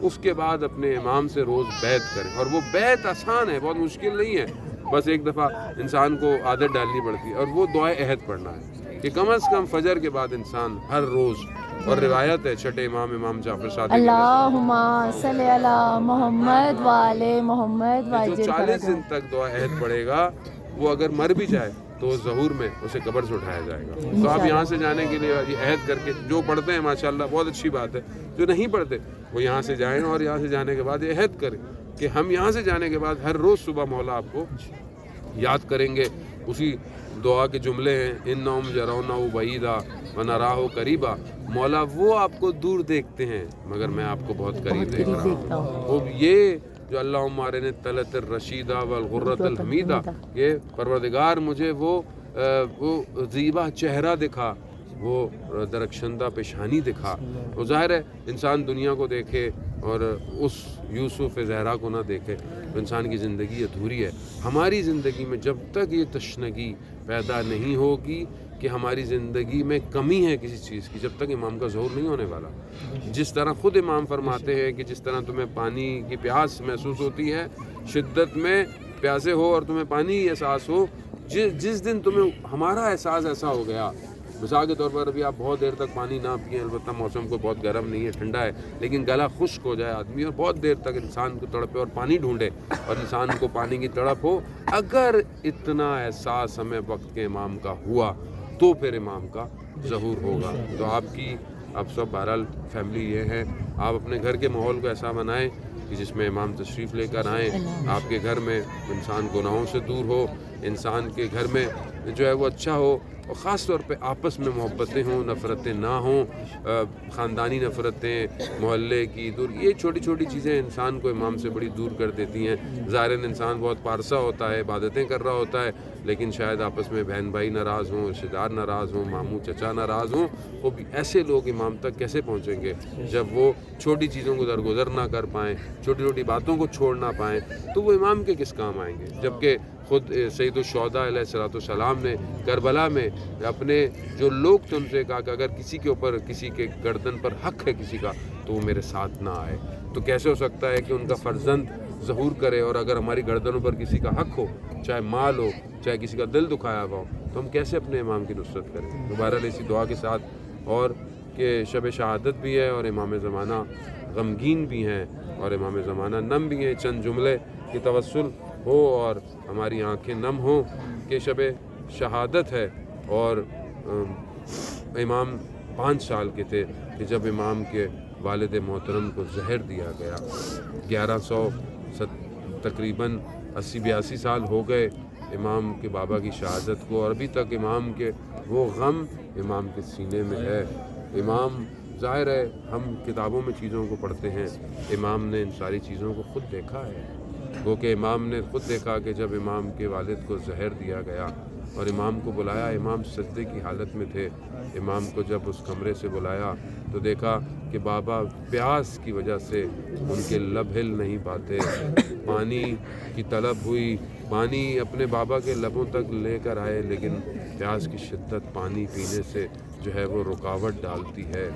اس کے بعد اپنے امام سے روز بیعت کریں. اور وہ بیعت آسان ہے, بہت مشکل نہیں ہے, بس ایک دفعہ انسان کو عادت ڈالنی پڑتی ہے, اور وہ دعائے عہد پڑھنا ہے کہ کم از کم فجر کے بعد انسان ہر روز, اور روایت ہے چھٹے امام جعفر صادق اللہم صلی علی محمد وعلی محمد جو 40 دن تک دعا عہد پڑھے گا, وہ اگر مر بھی جائے تو ظہور میں اسے قبر سے اٹھایا جائے گا. تو آپ یہاں سے جانے کے لیے یہ عہد کر کے, جو پڑھتے ہیں ماشاءاللہ بہت اچھی بات ہے, جو نہیں پڑھتے وہ یہاں سے جائیں, اور یہاں سے جانے کے بعد یہ عہد کریں کہ ہم یہاں سے جانے کے بعد ہر روز صبح مولا آپ کو یاد کریں گے. اسی دعا کے جملے ہیں, انہم یرونہ بعیدا ونراہ قریبا, مولا وہ آپ کو دور دیکھتے ہیں مگر میں آپ کو بہت قریب دیکھ رہا ہوں. وہ یہ جو اللہم ارنی طلعت الرشیدہ والغرۃ الحمیدہ, یہ پروردگار مجھے وہ زیبا چہرہ دکھا, وہ درخشندہ پیشانی دکھا. وہ ظاہر ہے انسان دنیا کو دیکھے اور اس یوسف زہرا کو نہ دیکھے تو انسان کی زندگی ادھوری ہے. ہماری زندگی میں جب تک یہ تشنگی پیدا نہیں ہوگی کہ ہماری زندگی میں کمی ہے کسی چیز کی, جب تک امام کا ظہور نہیں ہونے والا. جس طرح خود امام فرماتے ہیں کہ جس طرح تمہیں پانی کی پیاس محسوس ہوتی ہے, شدت میں پیاسے ہو اور تمہیں پانی احساس ہو, جس دن تمہیں ہمارا احساس ایسا ہو گیا, مثال کے طور پر ابھی آپ بہت دیر تک پانی نہ پئیں, البتہ موسم کو بہت گرم نہیں ہے, ٹھنڈا ہے, لیکن گلا خشک ہو جائے آدمی اور بہت دیر تک انسان کو تڑپے اور پانی ڈھونڈے اور انسان کو پانی کی تڑپ ہو, اگر اتنا احساس ہمیں وقت کے امام کا ہوا تو پھر امام کا ظہور ہوگا. تو آپ سب بہرحال فیملی یہ ہے, آپ اپنے گھر کے ماحول کو ایسا بنائیں کہ جس میں امام تشریف لے کر آئیں. آپ کے گھر میں انسان گناہوں سے دور ہو, انسان کے گھر میں جو ہے وہ اچھا ہو, اور خاص طور پہ آپس میں محبتیں ہوں, نفرتیں نہ ہوں, خاندانی نفرتیں, محلے کی دور, یہ چھوٹی چھوٹی چیزیں انسان کو امام سے بڑی دور کر دیتی ہیں. ظاہراً انسان بہت پارسا ہوتا ہے, عبادتیں کر رہا ہوتا ہے, لیکن شاید آپس میں بہن بھائی ناراض ہوں, رشتہ دار ناراض ہوں, ماموں چچا ناراض ہوں. وہ بھی ایسے لوگ امام تک کیسے پہنچیں گے جب وہ چھوٹی چیزوں کو درگزر نہ کر پائیں, چھوٹی چھوٹی باتوں کو چھوڑ نہ پائیں, تو وہ امام کے کس کام آئیں گے. جبکہ خود سید الشہداء علیہ الصلوۃ والسلام نے کربلا میں اپنے جو لوگ تھے ان سے کہا کہ اگر کسی کے اوپر, کسی کے گردن پر حق ہے کسی کا, تو وہ میرے ساتھ نہ آئے. تو کیسے ہو سکتا ہے کہ ان کا فرزند ظہور کرے, اور اگر ہماری گردنوں پر کسی کا حق ہو, چاہے مال ہو, چاہے کسی کا دل دکھایا ہوا ہو, تو ہم کیسے اپنے امام کی نصرت کریں. دوبارہ اسی دعا کے ساتھ, اور کہ شب شہادت بھی ہے اور امام زمانہ غمگین بھی ہیں اور امام زمانہ نم بھی ہیں, چند جملے کی توسل ہو اور ہماری آنکھیں نم ہوں کہ شب شہادت ہے, اور امام 5 سال کے تھے کہ جب امام کے والد محترم کو زہر دیا گیا. 1100 تقریباً 80-82 سال ہو گئے امام کے بابا کی شہادت کو, اور ابھی تک امام کے وہ غم امام کے سینے میں ہے. امام, ظاہر ہے ہم کتابوں میں چیزوں کو پڑھتے ہیں, امام نے ان ساری چیزوں کو خود دیکھا ہے. وہ کہ امام نے خود دیکھا کہ جب امام کے والد کو زہر دیا گیا اور امام کو بلایا, امام سجدے کی حالت میں تھے, امام کو جب اس کمرے سے بلایا تو دیکھا کہ بابا پیاس کی وجہ سے ان کے لب ہل نہیں پاتے, پانی کی طلب ہوئی, پانی اپنے بابا کے لبوں تک لے کر آئے, لیکن پیاس کی شدت پانی پینے سے جو ہے وہ رکاوٹ ڈالتی ہے.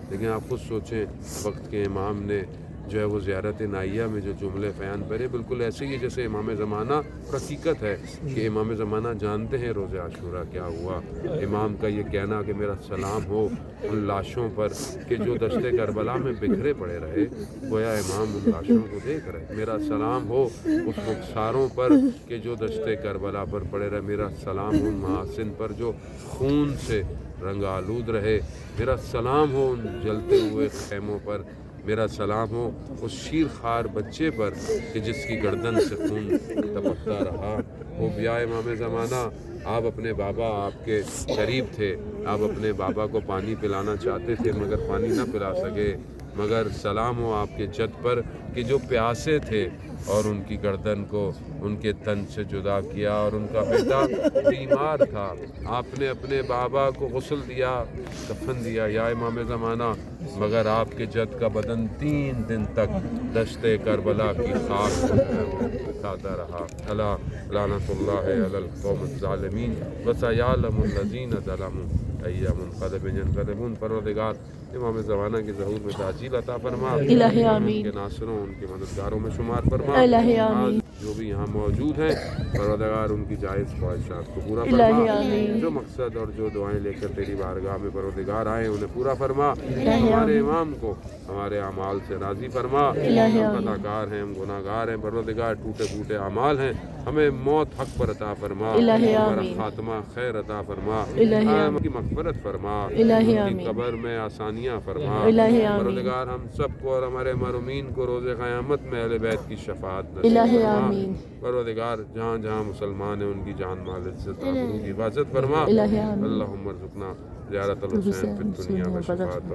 لیکن آپ خود سوچیں, وقت کے امام نے جو ہے وہ زیارت نائیہ میں جو جملے بیان کرے بالکل ایسے ہی جیسے امام زمانہ. حقیقت ہے کہ امام زمانہ جانتے ہیں روز عاشورہ کیا ہوا. امام کا یہ کہنا کہ میرا سلام ہو ان لاشوں پر کہ جو دشت کربلا میں بکھرے پڑے رہے, گویا امام ان لاشوں کو دیکھ رہے. میرا سلام ہو اس رخساروں پر کہ جو دشت کربلا پر پڑے رہے. میرا سلام ہو ان محاسن پر جو خون سے رنگ آلود رہے. میرا سلام ہو ان جلتے ہوئے خیموں پر. میرا سلام ہو اس شیر خوار بچے پر کہ جس کی گردن سے خون ٹپکتا رہا. وہ بیا امام زمانہ, آپ اپنے بابا آپ کے قریب تھے, آپ اپنے بابا کو پانی پلانا چاہتے تھے مگر پانی نہ پلا سکے. مگر سلام ہو آپ کے جد پر کہ جو پیاسے تھے اور ان کی گردن کو ان کے تن سے جدا کیا, اور ان کا بیٹا بیمار تھا, آپ نے اپنے بابا کو غسل دیا, کفن دیا. یا امام زمانہ مگر آپ کے جد کا بدن 3 دن تک دشتے کربلا کی خاک کو کھاتا رہا. الا لعنت اللہ علی القوم الظالمین وسیعلم الذین ظلموا ای منقلب ینقلبون. پروردگار امام زمانہ کے ظہور میں تعجیل عطا فرما. الہی ان آمین. کے ناصروں ان کے مددگاروں میں شمار فرما. الہی آمین. جو بھی یہاں موجود ہیں پروردگار ان کی جائز خواہشات کو پورا الہی فرما. آمین. جو مقصد اور جو دعائیں لے کر تیری بارگاہ میں پروردگار آئے انہیں پورا فرما. الہی ہمارے آمین. امام کو ہمارے اعمال سے راضی فرما. الہی ہم آمین. خطاکار ہیں، ہم گناہ گار ہیں پروردگار، ٹوٹے پھوٹے اعمال ہیں. ہمیں موت حق پر عطا فرما. الہی ہمارا آمین. خاتمہ خیر عطا فرما. الہی آمین. ہم کی مغفرت فرما. الہی ان کی آمین. قبر میں آسانیاں فرما. الہی آمین. پروردگار ہم سب کو اور ہمارے مرحومین کو روز قیامت میں اہل بیت کی شفاعت نصیب الہی فرما. آمین. پروردگار جہاں جہاں مسلمان ہیں ان کی جان مال عزت آبرو کی حفاظت فرما. الہی آمین. اللہم ارزقنا زیارت الحسین فی الدنیا و شفاعت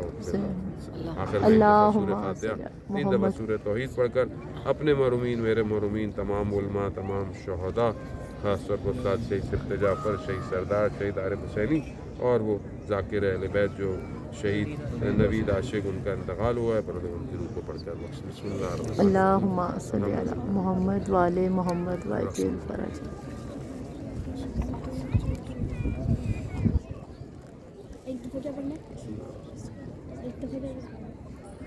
آخر میں اللہم سورہ فاتحہ 3 دفعہ سورہ توحید پڑھ کر اپنے مرحومین، میرے مرحومین، تمام علماء، تمام شہداء، خاص طور پر استاد شہید صفت جعفر، شہید سردار، شہید عارف حسینی اور وہ ذاکر اہل بیت جو شہید نوید عاشق ان کا انتقال ہوا ہے، پروردگار ان کی روح کو پڑھ کر بخش. بسم اللہ الرحمن الرحیم. اللہم صلی علی محمد وعلی محمد وعجل الفرج. ایک دفعہ کیا پڑھنا ہے؟ ایک دفعہ کیا